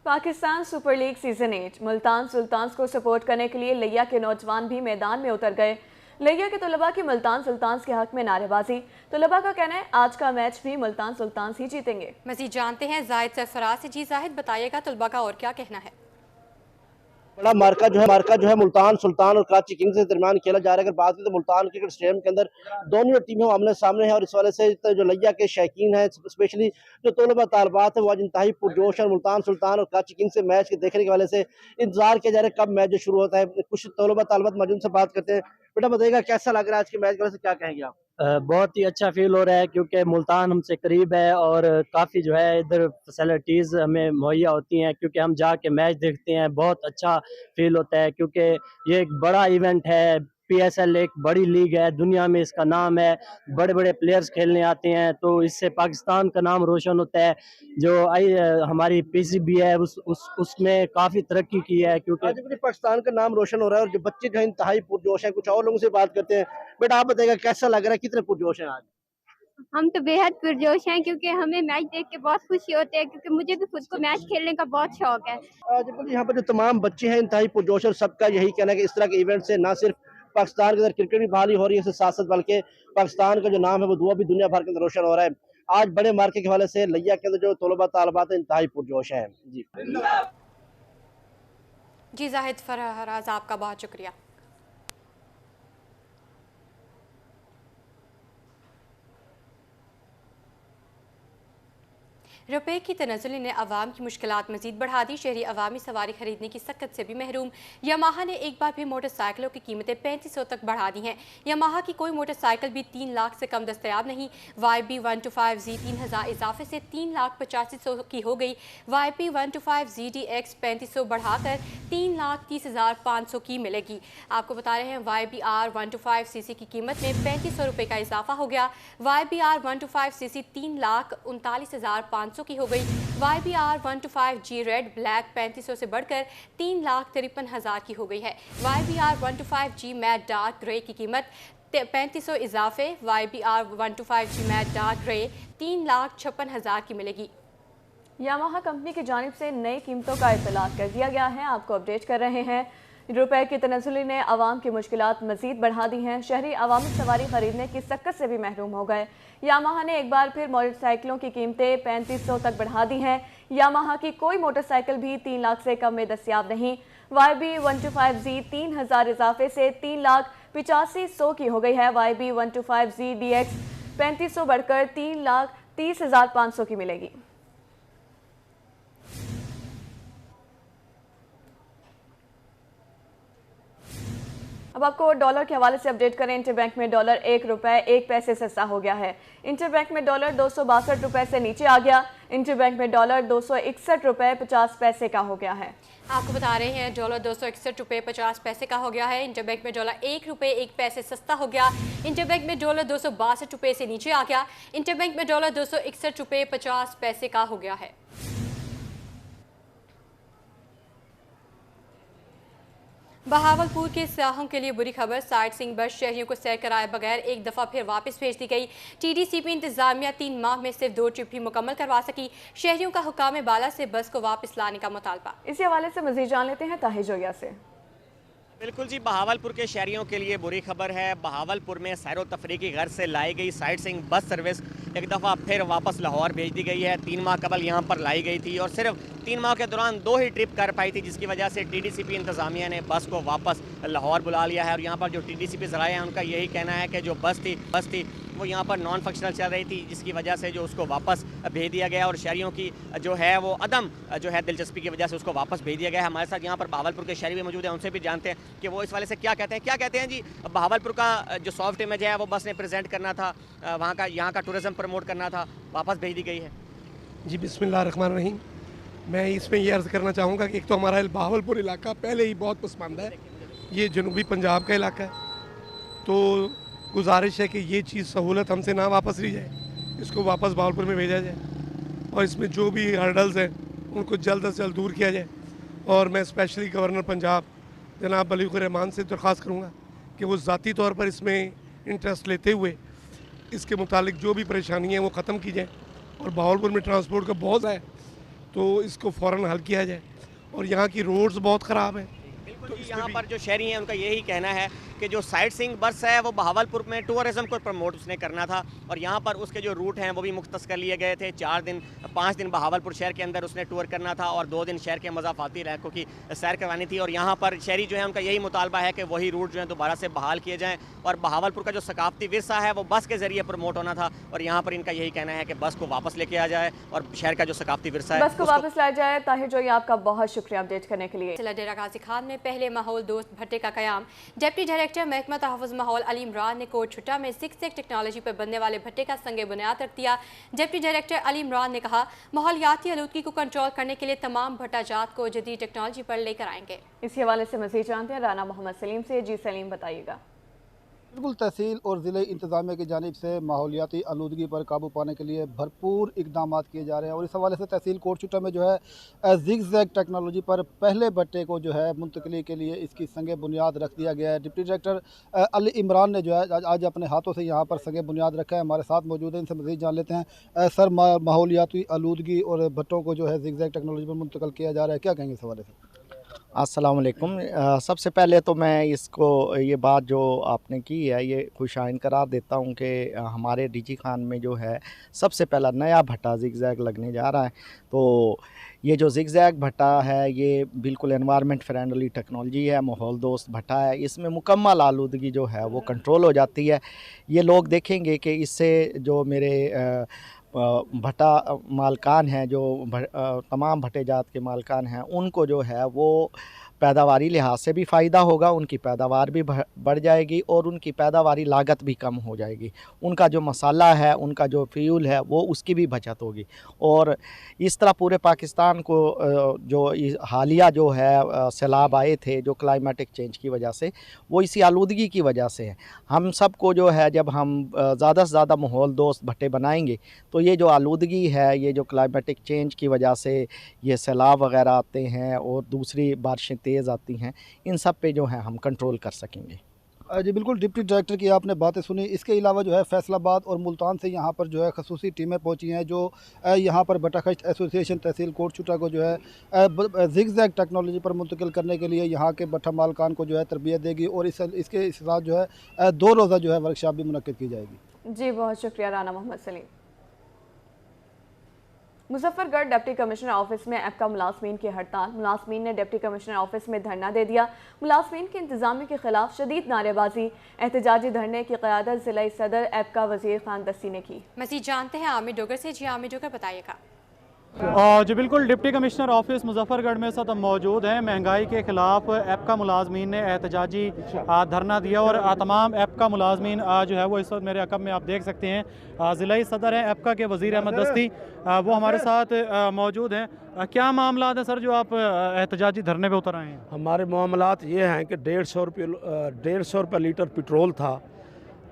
Pakistan super league season 8 Multan Sultans को support करने के लिए लिया के नौजवान भी मैदान में उतर गए। लिया के तलबा की मुल्तान सुल्तान्स के हक में नारेबाजी। तलबा का कहना है आज का मैच भी मुल्तान सुल्तान्स ही जीतेंगे। मजीद जानते हैं जाहिद सरफराज से। जी जाहिद, बताइएगा तलबा का और क्या कहना है। बड़ा मार्का जो है मुल्तान सुल्तान और कराची किंग्स के दरमियान खेला जा रहा है। अगर बात करें तो मुल्तान क्रिकेट स्टेडियम के अंदर दोनों टीमें आमने सामने हैं और इस वाले से जो लिया के शौकीन हैं, स्पेशली जो तलबा तालबात है, वो आज इंतहाई पुरजोश है। मुल्तान सुल्तान और कराची किंग्स से मैच के देखने के वाले से इंतजार किया जा रहा है कब मैच जो शुरू होता है। कुछ तलबा तालबात मौजूद से बात करते हैं। बेटा बताइएगा कैसा लग रहा है आज के मैच के वाले से, क्या कहेंगे आप? बहुत ही अच्छा फील हो रहा है क्योंकि मुल्तान हमसे करीब है और काफ़ी जो है इधर फैसिलिटीज़ हमें मुहैया होती हैं क्योंकि हम जाके मैच देखते हैं। बहुत अच्छा फील होता है क्योंकि ये एक बड़ा इवेंट है। पीएसएल एक बड़ी लीग है, दुनिया में इसका नाम है, बड़े बड़े प्लेयर्स खेलने आते हैं, तो इससे पाकिस्तान का नाम रोशन होता है। जो हमारी पीसीबी है उसमें काफ़ी तरक्की की है क्योंकि आज भी पाकिस्तान का नाम रोशन हो रहा है और जो बच्चे जो है इंतहाई पुरजोश है। कुछ और लोगों से बात करते हैं। बेटा आप बताइएगा कैसा लग रहा है, कितने पुरजोश हैं आज? हम तो बेहद पुरजोश हैं क्योंकि हमें मैच देख के बहुत खुशी होती है क्योंकि मुझे भी खुद को मैच खेलने का बहुत शौक है। जब यहाँ पर जो तमाम बच्चे हैं इंतहाई पुरजोश और सबका यही कहना है कि इस तरह के इवेंट से ना सिर्फ पाकिस्तान के अंदर क्रिकेट भी बहाली हो रही है इसके साथ साथ, बल्कि पाकिस्तान का जो नाम है वो दुआ भी दुनिया भर के अंदर रोशन हो रहा है। आज बड़े मार्के के हवाले से लिया के अंदर जो तलबा तालबात है इंतहाई पुरजोश है। जी जाहिद फराज, आपका बहुत शुक्रिया। रुपए की तनज़्ज़ुल ने अवाम की मुश्किलात मजीद बढ़ा दी। शहरी अवामी सवारी खरीदने की सकत से भी महरूम। यामाहा ने एक बार फिर मोटरसाइकिलों की कीमतें 3500 तक बढ़ा दी हैं। यामाहा की कोई मोटरसाइकिल भी 3 लाख से कम दस्तयाब नहीं। YB125Z 3000 इजाफे से 3,85,000 की हो गई। YB125ZDX 3500 बढ़ाकर 3,30,500 की मिलेगी। आपको बता रहे हैं YBR125cc की कीमत में 3500 रुपये का इजाफा हो गया। YBR125cc 3,39,500 की हो गई। YBR125G रेड ब्लैक 3500 से बढ़कर 3,53,000 की हो गई है। YBR125G मैट डार्क ग्रे की कीमत 3500 इजाफे YBR125G मैट डार्क ग्रे 3,56,000 की मिलेगी। यामाहा कंपनी की जानिब से नई कीमतों का इतलाक कर दिया गया है। आपको अपडेट कर रहे हैं। रुपए की तनज़्ज़ुल ने अवाम की मुश्किलात मजीद बढ़ा दी हैं। शहरी अवामी सवारी खरीदने की सकत से भी महरूम हो गए। यामाहा ने एक बार फिर मोटरसाइकिलों की कीमतें 3500 तक बढ़ा दी हैं। यामाहा की कोई मोटरसाइकिल भी 3 लाख से कम में दस्तयाब नहीं। YB125Z 3000 इजाफे से 3,85,000 की हो गई है। YB125ZDX 3500 बढ़कर 3,30,500 की मिलेगी। अब आपको डॉलर के हवाले से अपडेट करें। इंटरबैंक में डॉलर 1 रुपये 1 पैसे सस्ता हो गया है। इंटरबैंक में डॉलर 262 रुपये से नीचे आ गया। इंटरबैंक में डॉलर 261 रुपये 50 पैसे का हो गया है। आपको बता रहे हैं डॉलर 261 रुपये 50 पैसे का हो गया है। इंटरबैंक में डॉलर 1 रुपये 1 पैसे सस्ता हो गया। इंटरबैंक में डॉलर 262 रुपये से नीचे आ गया। इंटरबैंक में डॉलर 261 रुपये 50 पैसे का हो गया है। बहावलपुर के सियाहों के लिए बुरी खबर। साइट सीइंग बस शहरियों को सैर कराए बगैर एक दफ़ा फिर वापस भेज दी गई। TDCP इंतजामिया 3 माह में सिर्फ 2 ट्रिप ही मुकम्मल करवा सकी। शहरियों का हुकाम बाला से बस को वापस लाने का मुतालबा। इसी हवाले से मजीद जान लेते हैं ताहिर जोया से। बिल्कुल जी, बहावलपुर के शहरियों के लिए बुरी खबर है। बहावलपुर में सैर व तफरी की गर्ज से लाई गई साइट सीइंग बस सर्विस एक दफ़ा फिर वापस लाहौर भेज दी गई है। 3 माह कबल यहाँ पर लाई गई थी और सिर्फ 3 माह के दौरान 2 ही ट्रिप कर पाई थी, जिसकी वजह से TDCP इंतज़ामिया ने बस को वापस लाहौर बुला लिया है। और यहाँ पर जो TDCP ज़राए हैं उनका यही कहना है कि जो बस थी वो यहाँ पर नॉन फंक्शनल चल रही थी, जिसकी वजह से जो उसको वापस भेज दिया गया और शहरियों की जो है वो अदम जो है दिलचस्पी की वजह से उसको वापस भेज दिया गया है। हमारे साथ यहाँ पर बहावलपुर के शहरी भी मौजूद हैं, उनसे भी जानते हैं कि वो इस वाले से क्या कहते हैं। क्या कहते हैं जी? बहावलपुर का जो सॉफ्ट इमेज है वो बस ने प्रेजेंट करना था, वहाँ का यहाँ का टूरिज़्म प्रमोट करना था, वापस भेज दी गई है। जी बिस्मिल्लाहिर्रहमानिर्रहीम। मैं इसमें ये अर्ज़ करना चाहूँगा कि एक तो हमारा बहावलपुर इलाका पहले ही बहुत पसमानदा है। ये जनूबी पंजाब का इलाका है, तो गुजारिश है कि ये चीज़ सहूलत हमसे ना वापस ली जाए, इसको वापस बहावलपुर में भेजा जाए और इसमें जो भी हर्डल्स हैं उनको जल्द से जल्द दूर किया जाए। और मैं स्पेशली गवर्नर पंजाब जनाब बलीगुर रहमान से दरख्वास्त करूँगा कि वो ज़ाती तौर पर इसमें इंटरेस्ट लेते हुए इसके मुतालिक जो भी परेशानी है वो ख़त्म की जाए। और बहावलपुर में ट्रांसपोर्ट का बहुत है, तो इसको फ़ौरन हल किया जाए। और यहाँ की रोड्स बहुत ख़राब हैं। बिल्कुल जी, यहाँ पर जो शहरी हैं उनका यही कहना है कि जो साइट सीइंग बस है वो बहावलपुर में टूरिज़्म को प्रमोट उसने करना था और यहाँ पर उसके जो रूट हैं वो भी मुख्तस कर लिए गए थे। 5 दिन बहावलपुर शहर के अंदर उसने टूर करना था और 2 दिन शहर के मज़ाफ़ाती इलाकों की सैर करवानी थी। और यहाँ पर शहरी जो है उनका यही मुतालबा है कि वही रूट जो है दोबारा से बहाल किए जाएँ और बहावलपुर का जो सकाफ़ती विरसा है वो बस के ज़रिए प्रमोट होना था और यहाँ पर इनका यही कहना है कि बस को वापस लेके आ जाए और शहर का जो सकाफ़ती विरसा है बस को वापस लाया जाए। ताहिर जोई, आपका बहुत शुक्रिया अपडेट करने के लिए। जिला डेरा गाजी खान में पहले माहौल दोस्त भट्टे का कयाम। डिप्टी डायरेक्टर महकमा तहफ़्फ़ुज़ माहौल अली इमरान ने कोट छुट्टा में 6 टेक्नोलॉजी पर बनने वाले भट्टे का संगे बुनियाद रख दिया। डिप्टी डायरेक्टर अली इमरान ने कहा, माहौलियाती आलूदगी को कंट्रोल करने के लिए तमाम भट्टा जात को जदीद टेक्नोलॉजी पर लेकर आएंगे। इसी हवाले से मज़ीद जानते हैं राना मोहम्मद सलीम से। जी सलीम, बताइएगा। बिल्कुल, तहसील और ज़िले इंतज़ामिया की जानिब से माहौलियाती आलूदगी पर काबू पाने के लिए भरपूर इकदाम किए जा रहे हैं और इस हवाले से तहसील कोट छुट्टा में जो है ज़िगज़ैग टेक्नोलॉजी पर पहले भट्टे को जो है मुंतकली के लिए इसकी संगे बुनियाद रख दिया गया है। डिप्टी डायरेक्टर अली इमरान ने जो है आज अपने हाथों से यहाँ पर संगे बुनियाद रखा है। हमारे साथ मौजूद है, इनसे मज़ीद जान लेते हैं। सर, माहौलियाती आलूदगी और भट्टों को जो है ज़िगज़ैग टेक्नोलॉजी पर मुंतकल किया जा रहा है, क्या कहेंगे इस हवाले से? अस्सलाम वालेकुम। सबसे पहले तो मैं इसको ये बात जो आपने की है ये खुशाइन करार देता हूँ कि हमारे डीजी खान में जो है सबसे पहला नया भट्टा ज़िगज़ैग लगने जा रहा है। तो ये जो ज़िगज़ैग भट्टा है ये बिल्कुल एनवायरनमेंट फ्रेंडली टेक्नोलॉजी है, माहौल दोस्त भट्टा है। इसमें मुकम्मल आलूदगी जो है वो कंट्रोल हो जाती है। ये लोग देखेंगे कि इससे जो मेरे भट्टा मालकान हैं, जो तमाम भट्टे जात के मालकान हैं, उनको जो है वो पैदावारी लिहाज से भी फ़ायदा होगा, उनकी पैदावार भी बढ़ जाएगी और उनकी पैदावारी लागत भी कम हो जाएगी। उनका जो मसाला है, उनका जो फ्यूल है, वो उसकी भी बचत होगी। और इस तरह पूरे पाकिस्तान को जो हालिया जो है सैलाब आए थे जो क्लाइमेटिक चेंज की वजह से, वो इसी आलूदगी की वजह से है। हम सब को जो है जब हम ज़्यादा से ज़्यादा माहौल दोस्त भट्टे बनाएंगे तो ये जो आलूदगी है, ये जो क्लाइमेटिक चेंज की वजह से ये सैलाब वगैरह आते हैं और दूसरी बारिशें तेज़ आती हैं, इन सब पे जो है हम कंट्रोल कर सकेंगे। जी बिल्कुल, डिप्टी डायरेक्टर की आपने बातें सुनी। इसके अलावा जो है फैसलाबाद और मुल्तान से यहाँ पर जो है खसूसी टीमें पहुँची हैं जो यहाँ पर बटाखश एसोसिएशन तहसील कोट छुट्टा को जो है ज़िगज़ैग टेक्नोलॉजी पर मुंतकिल करने के लिए यहाँ के भट्टा मालकान को जो है तरबियत देगी और इसके साथ जो है 2 रोज़ा जो है वर्कशॉप भी मुनक्किद की जाएगी। जी, बहुत शुक्रिया Rana Mohammad Saleem. Muzaffargarh deputy commissioner office में एपका मुलाजमीन की हड़ताल। मुलाजमीन ने डिप्टी कमिश्नर ऑफिस में धरना दे दिया। मुलाजमीन की इंतजामिया के खिलाफ शदीद नारेबाजी। एहतजाजी धरने की क़यादत ज़िला सदर एपका वज़ीर खान दस्ती ने की। मज़ीद जानते हैं आमिर डोगर से। जी आमिर डोगर, बताइएगा। जी बिल्कुल, डिप्टी कमिश्नर ऑफिस मुजफ्फरगढ़ में सब मौजूद हैं। महंगाई के ख़िलाफ़ एपका मुलाजमीन ने एहतजाजी धरना दिया और तमाम एपका मुलाजमीन जो है वो इस वक्त मेरे अकब में आप देख सकते हैं ज़िला सदर हैं एपका के वज़ीर अहमद दस्ती, वो हमारे साथ मौजूद हैं। क्या मामला है सर जो आप एहतजाजी धरने पर उतर आए हैं? हमारे मामलात ये हैं कि 150 रुपये लीटर पेट्रोल था,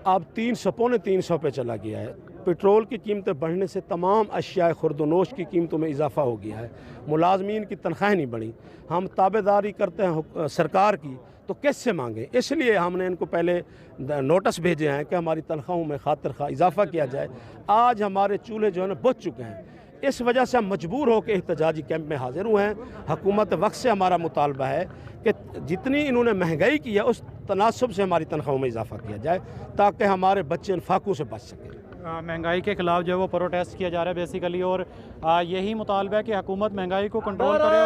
अब 300-350 पे चला गया है। पेट्रोल की कीमतें बढ़ने से तमाम अशिया खुर्दनोश की कीमतों में इजाफा हो गया है। मुलाजमीन की तनख्वाहें नहीं बढ़ी। हम ताबेदारी करते हैं सरकार की तो कैसे मांगे, इसलिए हमने इनको पहले नोटिस भेजे हैं कि हमारी तनख्वाहों में खातिर खा इजाफा किया जाए। आज हमारे चूल्हे जो है ना बुझ चुके हैं, इस वजह से हम मजबूर होकर एहतजाजी कैंप में हाजिर हुए हैं। हुकूमत वक्त से हमारा मुतालबा है कि जितनी इन्होंने महंगाई की है उस तनासब से हमारी तनख्वाहों में इजाफा किया जाए ताकि हमारे बच्चे फाकू से बच सकें। महंगाई के खिलाफ जो है वो प्रोटेस्ट किया जा रहा है बेसिकली, और यही मुतालबा है कि हुकूमत महंगाई को कंट्रोल करे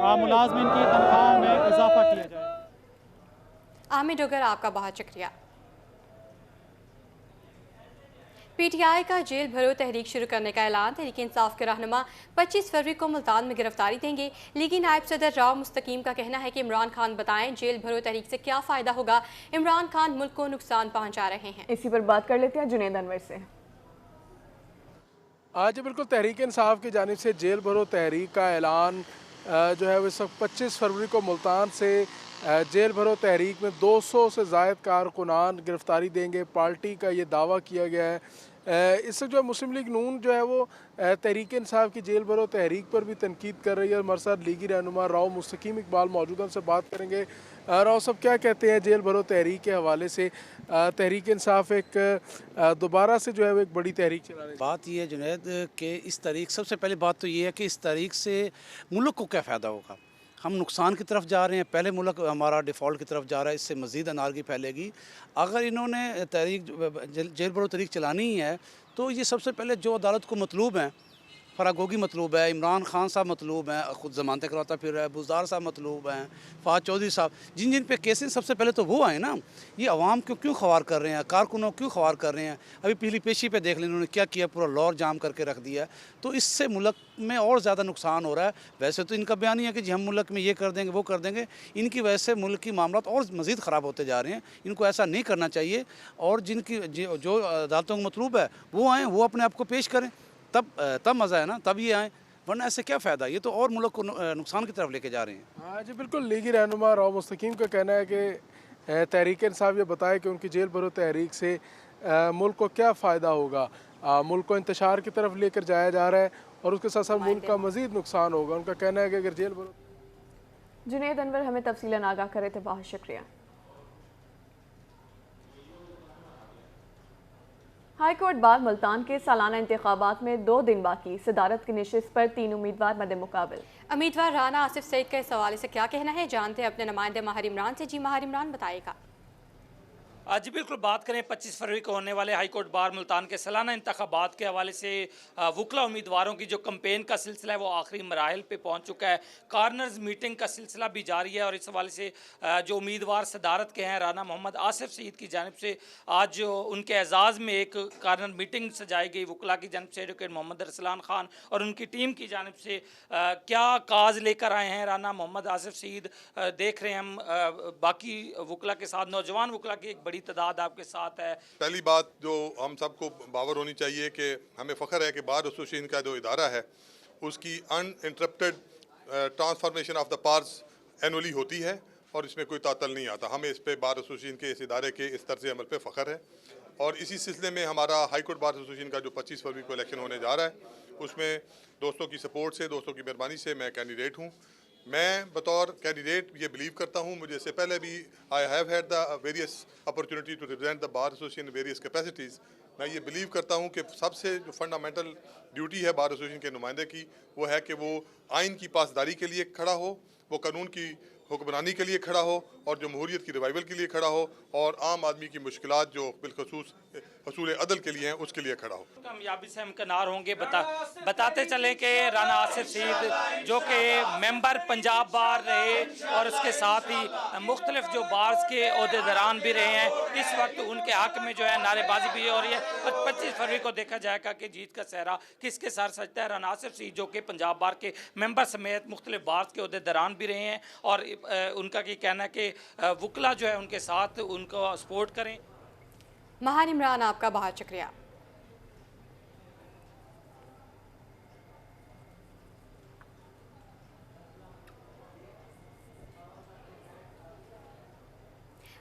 और मुलाजमीन की तनख्वाहों में इजाफा किया जाए। आमिर डोगर, आपका बहुत शुक्रिया। पीटीआई का जेल भरो तहरीक शुरू करने का ऐलान। तहरीक इंसाफ के रहनुमा 25 फरवरी को मुल्तान में गिरफ्तारी देंगे। लीगी नायब सदर राव मुस्तकीम का कहना है कि इमरान खान बताएं जेल भरो तहरीक से क्या फ़ायदा होगा। इमरान खान मुल्क को नुकसान पहुंचा रहे हैं। इसी पर बात कर लेते हैं जुनैद अनवर से। आज बिल्कुल तहरीक इंसाफ की जानिब से जेल भरो तहरीक का ऐलान जो है वो इस वक्त 25 फरवरी को मुल्तान से जेल भरो तहरीक में 200 से ज़ायद कारकुनान गिरफ्तारी देंगे। पार्टी का ये दावा किया गया है इस वक्त जो है मुस्लिम लीग नून जो है वो तहरीक इंसाफ की जेल भरो तहरीक पर भी तनकीद कर रही है। हमारे साथ लीगी रहनुमा राव मुस्तकीम इकबाल मौजूद हैं, उनसे बात करेंगे। राव साहब क्या कहते हैं जेल भरो तहरीक के हवाले से? तहरीक इंसाफ एक दोबारा से जो है वो एक बड़ी तहरीक चला रही है। बात यह है जुनैद कि इस तारीख, सबसे पहले बात तो ये है कि इस तारीख से मुल्क को क्या फ़ायदा होगा। हम नुकसान की तरफ जा रहे हैं, पहले मुल्क हमारा डिफ़ॉल्ट की तरफ जा रहा है, इससे मज़ीद अनारकी फैलेगी। अगर इन्होंने तहरीक जेल भरो तहरीक चलानी ही है तो ये सबसे पहले जो अदालत को मतलूब हैं, फरागोगी मतलूब है, इमरान खान साहब मतलूब हैं, ख़ुद ज़मानतें करवाता फिर है, बुज़दार साहब मतलूब हैं, फ़ाद चौधरी साहब, जिन जिन पे केसेस सबसे पहले तो वो आए ना। ये अवाम को क्यों ख्वार कर रहे हैं, कारकुनों क्यों ख्वार कर रहे हैं। अभी पीली पेशी पे देख लें इन्होंने क्या किया, पूरा लॉर जाम करके रख दिया। तो इससे मुल्क में और ज़्यादा नुकसान हो रहा है। वैसे तो इनका बयान ही है कि जी हम मुल्क में ये कर देंगे वो कर देंगे, इनकी वजह से मुल्क की मामलात और मज़ीद ख़राब होते जा रहे हैं। इनको ऐसा नहीं करना चाहिए और जिनकी जो अदालतों को मतलूब है वो आएँ, वो अपने आप को पेश करें, तब मज़ा है ना, तब ये आएँ, वरना ऐसे क्या फ़ायदा। ये तो और मुल्क को नुकसान की तरफ लेके जा रहे हैं। हाँ जी बिल्कुल। लीगी रहनुमा राव मुस्तकीम का कहना है कि तहरीक इंसाफ ये बताए कि उनकी जेल भरो तहरीक से मुल्क को क्या फ़ायदा होगा। मुल्क को इंतशार की तरफ लेकर जाया जा रहा है और उसके साथ साथ मुल्क का मज़ीद नुकसान होगा। उनका कहना है कि अगर जेल भरो। जुनैद अनवर हमें तफसीलन आगाह करे थे, बहुत शुक्रिया। हाई कोर्ट बार मुल्तान के सालाना इंतखाबात में 2 दिन बाकी, सदारत की नशिस्त पर 3 उम्मीदवार मद मुकाबल। उम्मीदवार राना आसिफ सईद का इस हवाले से क्या कहना है, जानते हैं अपने नुमाइंदे माहिर इमरान से। जी माहिर इमरान बताएगा। जी बिल्कुल, बात करें 25 फरवरी को होने वाले हाई कोर्ट बार मुल्तान के सालाना इंतखाबात के हवाले से वकला उम्मीदवारों की जो कंपेन का सिलसिला है वो आखिरी मराहल पे पहुंच चुका है। कार्नर्स मीटिंग का सिलसिला भी जारी है और इस हवाले से जो उम्मीदवार सदारत के हैं राना मोहम्मद आसिफ सईद की जानिब से आज उनके एजाज़ में एक कार्नर मीटिंग सजाई गई वकला की जानिब से। एडवोकेट मोहम्मद अरसलान खान और उनकी टीम की जानिब से क्या काज लेकर आए हैं राना मोहम्मद आसिफ सईद, देख रहे हैं हम बाकी वकला के साथ, नौजवान वकला की एक बड़ी तादाद आपके साथ है। पहली बात जो हम सबको बावर होनी चाहिए कि हमें फ़ख्र है कि बार एसोसिएशन का जो इदारा है उसकी अनइंटरप्टेड ट्रांसफॉर्मेशन ऑफ द पार्स एनुअली होती है और इसमें कोई तातल नहीं आता। हमें इस पे बार एसोसिएशन के इस इदारे के इस तर्ज अमल पे फ़ख्र है और इसी सिलसिले में हमारा हाई कोर्ट बार एसोसिएशन का जो 25 फरवरी को इलेक्शन होने जा रहा है उसमें दोस्तों की सपोर्ट से, दोस्तों की मेहरबानी से मैं कैंडिडेट हूँ। मैं बतौर कैंडिडेट ये बिलीव करता हूँ, मुझे इससे पहले भी I have had the various opportunity to represent the bar association various capacities. मैं ये बिलीव करता हूँ कि सबसे जो फंडामेंटल ड्यूटी है बार एसोसिएशन के नुमाइंदे की वो है कि वो आइन की पासदारी के लिए खड़ा हो, वो कानून की हुक्मरानी के लिए खड़ा हो और जमहूरियत की रिवाइवल के लिए खड़ा हो और आम आदमी की मुश्किलात जो बिलखसूस हसूल अदल के लिए हैं उसके लिए खड़ा हो। कामयाबी से हमकनार होंगे। बताते चलें कि राना आसिफ सईद जो कि मेंबर पंजाब बार रहे और उसके साथ ही मुख्तलिफ जो बार्स के ओहदेदारान भी रहे हैं, इस वक्त उनके हक में जो है नारेबाजी भी हो रही है। 25 फरवरी को देखा जाएगा कि जीत का सहरा किसके सर सजता है। राना आसिफ सईद जो कि पंजाब बार के मेंबर समेत मुख्तलिफ बार्स के ओहदेदारान भी रहे हैं और उनका ये कहना है कि वकला जो है उनके साथ उनको सपोर्ट करें। माहिर इमरान आपका बहुत शुक्रिया।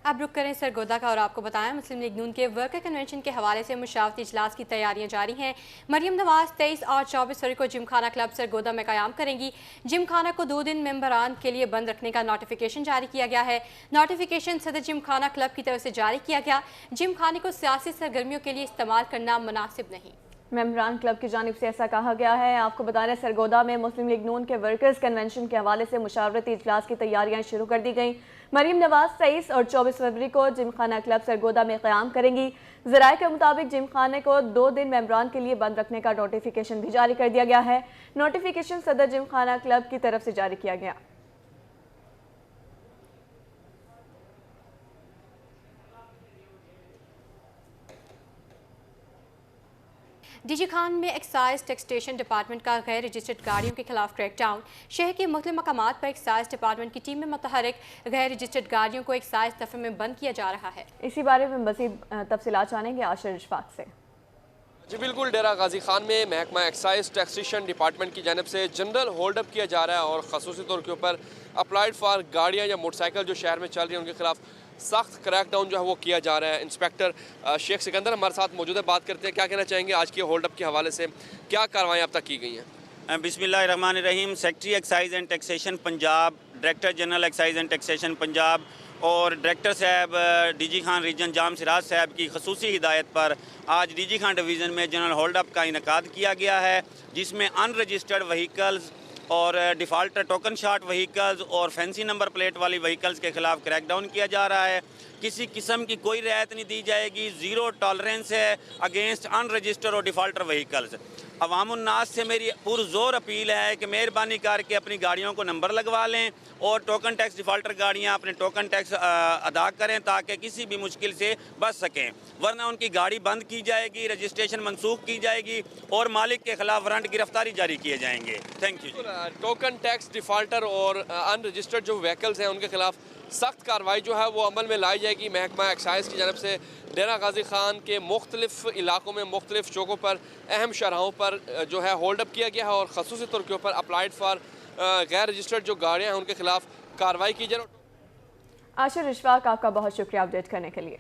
अब रुक करें सरगोदा का और आपको बताएं मुस्लिम लीग नून के वर्कर कन्वेंशन के हवाले से मुशावरती इजलास की तैयारियां जारी हैं। मरियम नवाज 23 और 24 फरवरी को जिमखाना क्लब सरगोदा में क़याम करेंगी। जिमखाना को 2 दिन मेंबरान के लिए बंद रखने का नोटिफिकेशन जारी किया गया है। नोटिफिकेशन सदर जिमखाना क्लब की तरफ से जारी किया गया। जिमखाने को सियासी सरगर्मियों के लिए इस्तेमाल करना मुनासिब नहीं। मेंबरान क्लब की जानिब से ऐसा कहा गया है। आपको बता रहे सरगोदा में मुस्लिम लीग नून के वर्कर्स कन्वेंशन के हवाले से मुशावरती इजलास की तैयारियां शुरू कर दी गई। मरियम नवाज 23 और 24 फरवरी को जिमखाना क्लब सरगोदा में क़याम करेंगी। ज़राए के मुताबिक जिमखाने को 2 दिन मेंबरान के लिए बंद रखने का नोटिफिकेशन भी जारी कर दिया गया है। नोटिफिकेशन सदर जिमखाना क्लब की तरफ से जारी किया गया। डीजी खान में एक्साइज टैक्सेशन डिपार्टमेंट का गैर रजिस्टर्ड गाड़ियों के खिलाफ क्रैकडाउन। शहर के मुख्तलिफ मकामात पर एक्साइज डिपार्टमेंट की टीम में मुतहरिक गैर रजिस्टर्ड गाड़ियों को एक्साइज दफ़े में बंद किया जा रहा है। इसी बारे में मज़ीद तफसीलात जानेंगे आशिर इशफाक से। जी बिल्कुल, डेरा गाजी खान में महकमा एक्साइज टैक्सेशन डिपार्टमेंट की जानिब से जनरल होल्ड अप किया जा रहा है और ख़ुसूसी तौर के ऊपर अप्लाइड फॉर गाड़ियाँ या मोटरसाइकिल जो शहर में चल रही हैं उनके खिलाफ सख्त क्रैकडाउन जो है वो किया जा रहा है। इंस्पेक्टर शेख सिकंदर हमारे साथ मौजूद है, बात करते हैं। क्या कहना चाहेंगे आज के होल्ड अप के हवाले से, क्या कार्रवाई अब तक की गई हैं? बिस्मिल्लाहिर्रहमानिर्रहीम। Secretary excise and taxation Punjab, director general excise and taxation Punjab और डायरेक्टर साहब डीजी खान रीजन जाम सिराज साहब की खसूसी हिदायत पर आज डीजी खान डिवीज़न में जनरल होल्ड अप का इनकाद किया गया है, जिसमें अनरजिस्टर्ड व्हीकल्स और डिफ़ाल्टर टोकन शॉट व्हीकल्स और फैंसी नंबर प्लेट वाली व्हीकल्स के ख़िलाफ़ क्रैकडाउन किया जा रहा है। किसी किस्म की कोई रियायत नहीं दी जाएगी। ज़ीरो टॉलरेंस है अगेंस्ट अनरजिस्टर्ड और डिफ़ाल्टर व्हीकल्स। अवामुन्नास से मेरी पुरज़ोर अपील है कि मेहरबानी करके अपनी गाड़ियों को नंबर लगवा लें और टोकन टैक्स डिफ़ाल्टर गाड़ियाँ अपने टोकन टैक्स अदा करें ताकि किसी भी मुश्किल से बच सकें, वरना उनकी गाड़ी बंद की जाएगी, रजिस्ट्रेशन मनसूख की जाएगी और मालिक के खिलाफ वारंट गिरफ्तारी जारी किए जाएंगे। Thank you. Token tax defaulter और अनरजिस्टर्ड जो व्हीकल्स हैं उनके खिलाफ सख्त कार्रवाई जो है वो अमल में लाई जाएगी। महकमा एक्साइज की जानब से डेरा गाजी खान के मुख्तलिफ इलाकों में मुख्तलिफ चौकों पर अहम शरहों पर जो है होल्ड अप किया गया है और खसूसी तौर के ऊपर अप्लाइड फॉर गैर रजिस्टर्ड जो गाड़ियाँ हैं उनके खिलाफ कार्रवाई की जाए। आशिर इशफाक, आपका बहुत शुक्रिया अपडेट करने के लिए।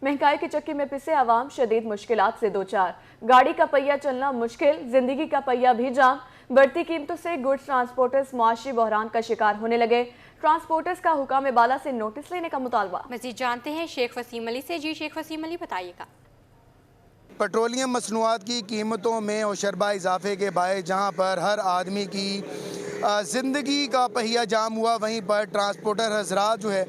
महंगाई की चक्की में पिसे आवाम शदीद मुश्किलात से दो चार। गाड़ी का पहिया चलना मुश्किल, जिंदगी का पहिया भी जाम। बढ़ती कीमतों से गुड्स ट्रांसपोर्टर्स मुआशी बहरान का शिकार होने लगे। ट्रांसपोर्टर्स का हुकाम बाला से नोटिस लेने का मुतालबा। मज़ीद जानते हैं शेख वसीम अली से। जी शेख वसीम अली, बताइएगा। पेट्रोलियम मसनूआत की कीमतों में औशरबा इजाफे के बायस जहाँ पर हर आदमी की ज़िंदगी का पहिया जाम हुआ, वहीं पर ट्रांसपोर्टर हजरात जो है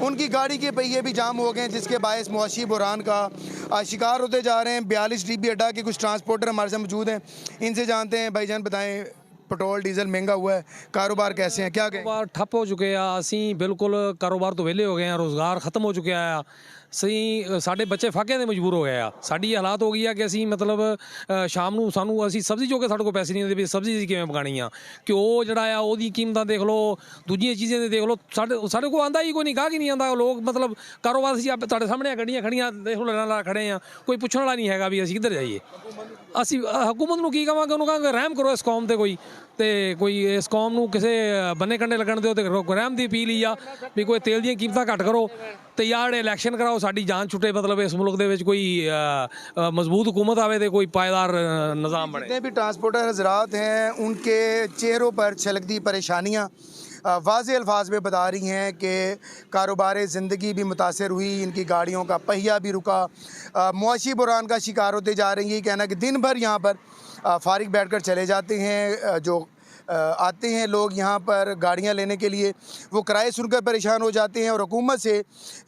उनकी गाड़ी के पहिए भी जाम हो गए, जिसके बायस मुआशी बुरान का शिकार होते जा रहे हैं। 42 DB अड्डा के कुछ ट्रांसपोर्टर हमारे साथ मौजूद हैं, इनसे जानते हैं। भाईजान बताएं, पेट्रोल डीजल महंगा हुआ है, कारोबार कैसे हैं, क्या कारोबार ठप हो चुके हैं? असी बिल्कुल कारोबार तो वेले हो गए हैं, रोज़गार खत्म हो चुके हैं। सही साढ़े बच्चे फाके ਦੇ ਮਜਬੂਰ ਹੋ ਗਏ ਆ। ਸਾਡੀ ਇਹ ਹਾਲਾਤ ਹੋ ਗਈ ਆ ਕਿ ਅਸੀਂ ਮਤਲਬ ਸ਼ਾਮ ਨੂੰ ਸਾਨੂੰ ਅਸੀਂ ਸਬਜ਼ੀ ਜੋ ਕਿ ਸਾਡੇ ਕੋਲ ਪੈਸੇ ਨਹੀਂ ਹੁੰਦੇ ਵੀ ਸਬਜ਼ੀ ਦੀ ਕਿਵੇਂ ਪਕਾਣੀ ਆ। ਘਿਓ ਜਿਹੜਾ ਆ ਉਹਦੀ ਕੀਮਤਾਂ ਦੇਖ ਲਓ, ਦੂਜੀਆਂ ਚੀਜ਼ਾਂ ਦੇ ਦੇਖ ਲਓ, ਸਾਡੇ ਕੋਲ ਆਂਦਾ ਹੀ ਕੋਈ ਨਹੀਂ, ਗਾਹਕ ਹੀ ਨਹੀਂ ਆਂਦਾ। ਲੋਕ ਮਤਲਬ ਕਾਰੋਬਾਰ ਅਸੀਂ ਤੁਹਾਡੇ ਸਾਹਮਣੇ ਗੱਡੀਆਂ ਖੜੀਆਂ ਦੇਖ ਲਓ, ਲੈਣ ਲਾ ਖੜੇ ਆ, ਕੋਈ ਪੁੱਛਣ ਵਾਲਾ ਨਹੀਂ ਹੈਗਾ ਵੀ ਅਸੀਂ ਕਿੱਧਰ ਜਾਈਏ। ਅਸੀਂ ਹਕੂਮਤ ਨੂੰ ਕੀ ਕਹਾਂਗੇ? ਉਹਨੂੰ ਕਹਾਂਗੇ ਰਹਿਮ ਕਰੋ ਇਸ ਕੌਮ ਤੇ, ਕੋਈ ਇਸ ਕੌਮ ਨੂੰ ਕਿਸੇ ਬੰਨੇ ਕੰਡੇ ਲੱਗਣ ਦਿਓ ਤੇ ਰਹਿਮ ਦੀ ਅਪੀਲ ਹੀ ਆ ਵੀ ਕੋਈ ਤੇਲ ਦੀਆਂ ਕੀਮਤਾਂ ਘੱਟ ਕਰੋ ਤੇ ਯਾਰ ਜਿਹੜੇ ਇਲੈਕਸ਼ਨ ਕਰਾਓ, ਸਾਡੀ ਜਾਨ ਛੁੱਟੇ, ਮਤਲਬ ਇਸ ਮੁਲਕ ਦੇ ਵਿੱਚ ਕੋਈ मजबूत हुकूमत आवे तो कोई पायदार निज़ाम बने। जितने भी ट्रांसपोर्टर हजरात हैं उनके चेहरों पर छलकती परेशानियाँ वाज़े अल्फाज में बता रही हैं कि कारोबार ज़िंदगी भी मुतासर हुई, इनकी गाड़ियों का पहिया भी रुका, मुआशी बुरान का शिकार होते जा रही है। कहना कि दिन भर यहाँ पर फारिग बैठकर चले जाते हैं, जो आते हैं लोग यहाँ पर गाड़ियाँ लेने के लिए, वो किराए सुनकर परेशान हो जाते हैं और हुकूमत से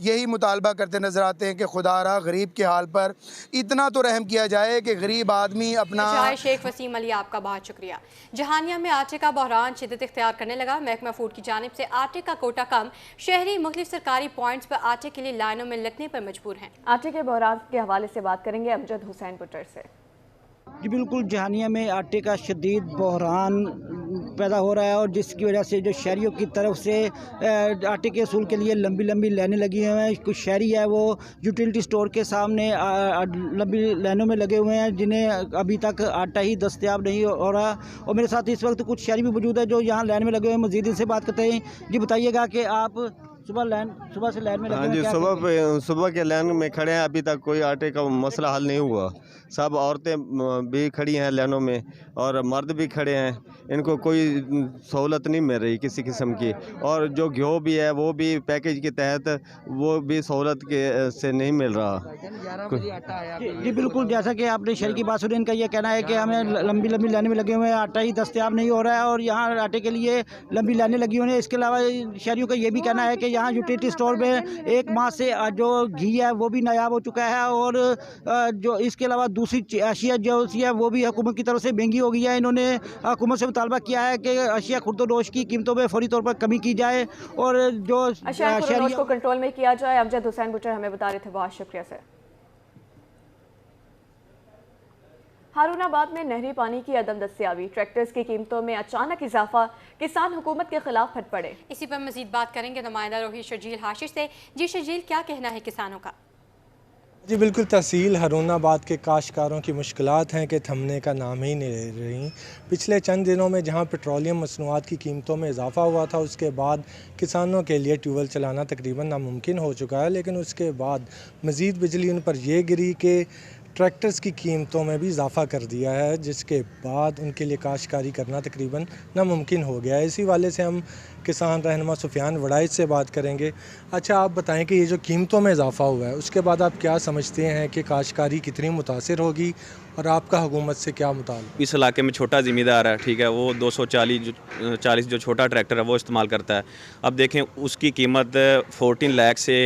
यही मुतालबा करते नज़र आते हैं कि खुदारा गरीब के हाल पर इतना तो रहम किया जाए कि गरीब आदमी अपना। शेख वसीम अली, आपका बहुत शुक्रिया। जहानिया में आटे का बहरान शिद्दत इख्तियार करने लगा। महकमा फूड की जानिब से आटे का कोटा कम, शहरी मुख्तलिफ सरकारी पॉइंट्स पर आटे के लिए लाइनों में लगने पर मजबूर हैं। आटे के बहरान के हवाले से बात करेंगे अमजद हुसैन बुटर से। जी बिल्कुल, जहानिया में आटे का शदीद बहरान पैदा हो रहा है और जिसकी वजह से जो शहरियों की तरफ से आटे के असूल के लिए लंबी लंबी लाइनें लगी हुई हैं। कुछ शहरी है वो यूटिलिटी स्टोर के सामने लंबी लाइनों में लगे हुए हैं, जिन्हें अभी तक आटा ही दस्तयाब नहीं हो रहा। और मेरे साथ इस वक्त कुछ शहरी भी मौजूद है जो यहाँ लाइन में लगे हुए हैं। मज़ीद इनसे बात करते हैं। जी बताइएगा कि आप सुबह से लाइन में लगे? हाँ जी, सुबह के लाइन में खड़े हैं, अभी तक कोई आटे का मसला हल नहीं हुआ। सब औरतें भी खड़ी हैं लाइनों में और मर्द भी खड़े हैं, इनको कोई सहूलत नहीं मिल रही किसी किस्म की। और जो घ्यो भी है वो भी पैकेज के तहत वो भी सहूलत के से नहीं मिल रहा। जी बिल्कुल, जैसा कि आपने शहरी की बात सुनी, इनका ये कहना है कि हमें लंबी लंबी लाइनें में लगे हुए हैं, आटा ही दस्तयाब नहीं हो रहा है और यहाँ आटे के लिए लंबी लाइनें लगी हुई हैं। इसके अलावा शहरियों का ये भी कहना है कि यहाँ यूटिलिटी स्टोर में एक माह से जो घी है वो भी नायाब हो चुका है और जो इसके अलावा दूसरी अशिया जो है वो भी हुकूमत की तरफ से महंगी हो गई है। इन्होंने हुकूमत से मुतालबा किया है कि अशिया खुर्दोनोश की कीमतों में फौरी तौर पर कमी की जाए और जो अशिया को कंट्रोल में किया जाए। अमजद हुसैन बुटर हमें बता रहे थे, बहुत शुक्रिया सर। हारूनाबाद में नहरी पानी की अदम दस्तियाबी, ट्रैक्टर्स की कीमतों में अचानक इजाफा, किसान हुकूमत के खिलाफ फट पड़े। इसी पर मजीद बात करेंगे नुमाइंदा रोहित शर्जील हाशिर से। जी शर्जील, क्या कहना है किसानों का? जी बिल्कुल, तहसील हरुनाबाद के काश्तकारों की मुश्किलात हैं कि थमने का नाम ही नहीं ले रही। पिछले चंद दिनों में जहां पेट्रोलियम मसनूआत की कीमतों में इजाफा हुआ था, उसके बाद किसानों के लिए ट्यूबवेल चलाना तकरीबन नामुमकिन हो चुका है, लेकिन उसके बाद मज़ीद बिजली उन पर यह गिरी कि ट्रैक्टर्स की कीमतों में भी इजाफा कर दिया है, जिसके बाद उनके लिए काश्तकारी करना तकरीबन नामुमकिन हो गया है। इसी वाले से हम किसान रहनुमा सुफियान वड़ाइच से बात करेंगे। अच्छा, आप बताएं कि ये जो कीमतों में इजाफा हुआ है, उसके बाद आप क्या समझते हैं कि काश्तकारी कितनी मुतासिर होगी और आपका हुकूमत से क्या मुताल्लुक़? इस इलाके में छोटा ज़मींदार है, ठीक है, वो 240 जो छोटा ट्रैक्टर है वो इस्तेमाल करता है। अब देखें उसकी कीमत 14 लाख से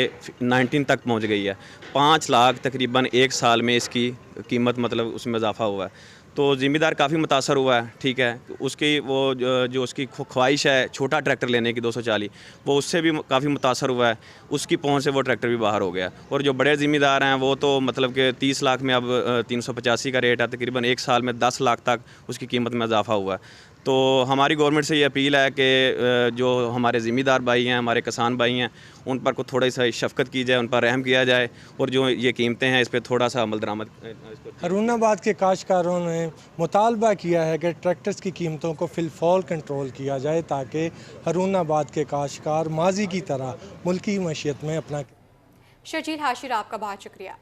19 तक पहुंच गई है। 5 लाख तकरीबन एक साल में इसकी कीमत मतलब उसमें इजाफा हुआ है। तो ज़िम्मेदार काफ़ी मुतासर हुआ है, ठीक है। उसकी वो जो उसकी ख्वाहिश है छोटा ट्रैक्टर लेने की 240, वो उससे भी काफ़ी मुतासर हुआ है। उसकी पहुंच से वो ट्रैक्टर भी बाहर हो गया। और जो बड़े ज़िम्मेदार हैं वो तो मतलब कि 30 लाख में अब 385 का रेट है, तकरीबन एक साल में 10 लाख तक उसकी कीमत में इजाफा हुआ है। तो हमारी गवर्नमेंट से ये अपील है कि जो हमारे ज़िम्मेदार भाई हैं, हमारे किसान भाई हैं, उन पर को थोड़ी सा शफ़क़त की जाए, उन पर रहम किया जाए और जो ये कीमतें हैं इस पर थोड़ा सा अमल दरामद। हरुनाबाद के काश्तकारों ने मुतालबा किया है कि ट्रैक्टर्स की कीमतों को फ़िलफ़ौर कंट्रोल किया जाए, ताकि हरुनाबाद के काश्तकार माजी की तरह मुल्की मईशत में अपना। शर्जील हाशिर, आपका बहुत शुक्रिया।